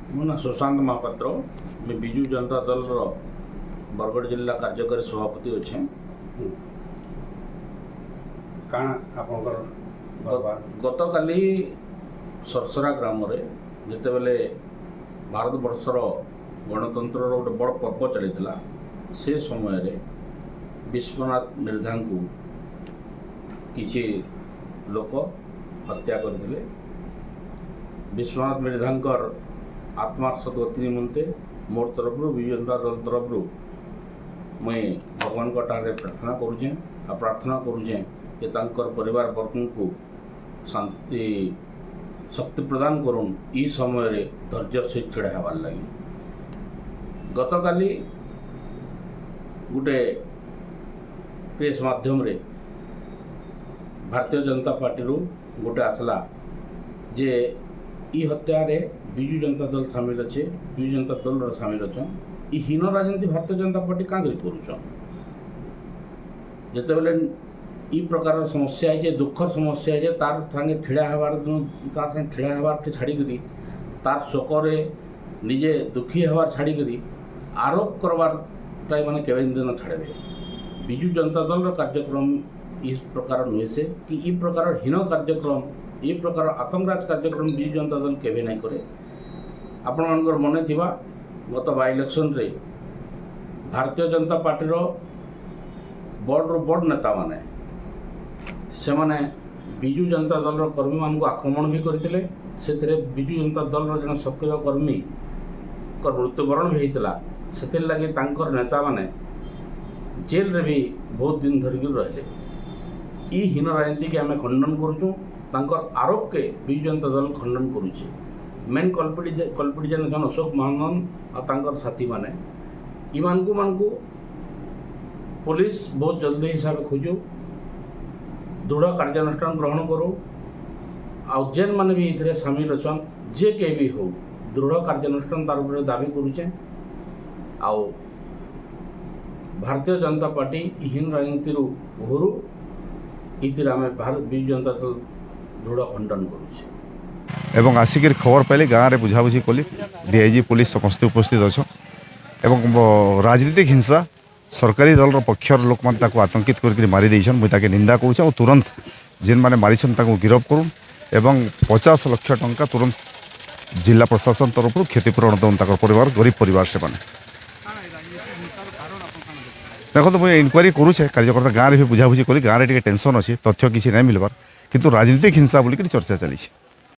ମୋ ନାଁ ସୁଶାନ୍ତ ମହାପାତ୍ର। ମୁଁ ବିଜୁ ଜନତା ଦଳର ବରଗଡ଼ ଜିଲ୍ଲା କାର୍ଯ୍ୟକାରୀ ସଭାପତି ଅଛେ। କାଣା ଆପଣଙ୍କର ଗତକାଲି ସରସରା ଗ୍ରାମରେ ଯେତେବେଳେ ଭାରତବର୍ଷର ଗଣତନ୍ତ୍ରର ଗୋଟେ ବଡ଼ ପର୍ବ ଚାଲିଥିଲା, ସେ ସମୟରେ ବିଶ୍ୱନାଥ ମିର୍ଦ୍ଧାଙ୍କୁ କିଛି ଲୋକ ହତ୍ୟା କରିଥିଲେ। ବିଶ୍ୱନାଥ ମିର୍ଦ୍ଧାଙ୍କର आत्मार सदगति निमंते मोर तरफ विजु जनता दल तरफ मुई भगवान ठारे प्रार्थना करुचे आ प्रार्थना करुचे कि तांकर परिवार वर्ग को शांति शक्ति प्रदान करुन ई समय धैर्य से छिड़ा हबार लगे। गतकाली गोटे प्रेस माध्यम रे भारतीय जनता पार्टी गोटे आसला जे ई हत्या रे विजु जनता दल सामिल अच्छे, विजु जनता दल सामिल अच्छा हीन राजनीति भारतीय जनता पार्टी क्या कर जिते ई प्रकार समस्या है, दुखर समस्या है, तार संगे ठिड़ा हबार तार संगे ठिड़ा हबार के छाड़ी तार शोकरे निजे दुखी हबार छाड़ी आरोप करवार मैंने केवे दिन छाड़े। विजु जनता दल कार्यक्रम इस प्रकार नुहे से कि ई प्रकार हीन कार्यक्रम ये प्रकार आतंकराज कार्यक्रम विजु जनता दल केवे नहीं करे। आपण मानकर मने थिबा गत बाय इलेक्शन रे भारतीय जनता पार्टी बड़ नेता माने से माने विजु जनता दल कर्मी मान को आक्रमण भी करथिले। सेथिरे विजु जनता दल जन सक्रिय कर्मी को मृत्युवरण भी होता। से लगे तांकर नेता माने जेल रे भी बहुत दिन धरिक रहिले। ई हीन राजनीति के आम खंडन करूँ। तांकर आरोप के विजु जनता दल खंडन करुचे। मेन कल्पिट जन अशोक महानंद और तांकर साथी माने इमानकु पुलिस बहुत जल्दी हिसाब खोजू, दृढ़ कार्यानुष्ठान ग्रहण करो। आउ जेन माने भी इथरे सामिल अछन जे के भी हो दृढ़ कार्यानुष्ठान तार ऊपर दाबी करुचे। आउ भारतीय जनता पार्टी हीन राजनीति ओहरु इतिर आम भारत विजु जनता दल दृढ़ खंडन करुचे। एवं आसिक खबर पाइले गाँव में बुझाबुझी कली डीआईजी पुलिस समस्त उपस्थित अच्छा एवं राजनीतिक हिंसा सरकारी दल पक्षर लोक मैंने आतंकित कर मारी देछन। मुझे निंदा करुचे और तुरंत जेन मैंने मारिछन ताको गिरफ करूँ एवं 50 लाख टंका तुरंत जिला प्रशासन तरफ क्षतिपूरण दौन तक परिवार गरीब परिवार से मैंने देखो मुझे इनक्वारी करुचे। कार्यकर्ता गाँव में भी बुझाबुझी कली गाँव में टेंशन अच्छी तथ्य किसी नहीं मिलबार किंतु राजनीतिक हिंसा बोलिक चर्चा चली।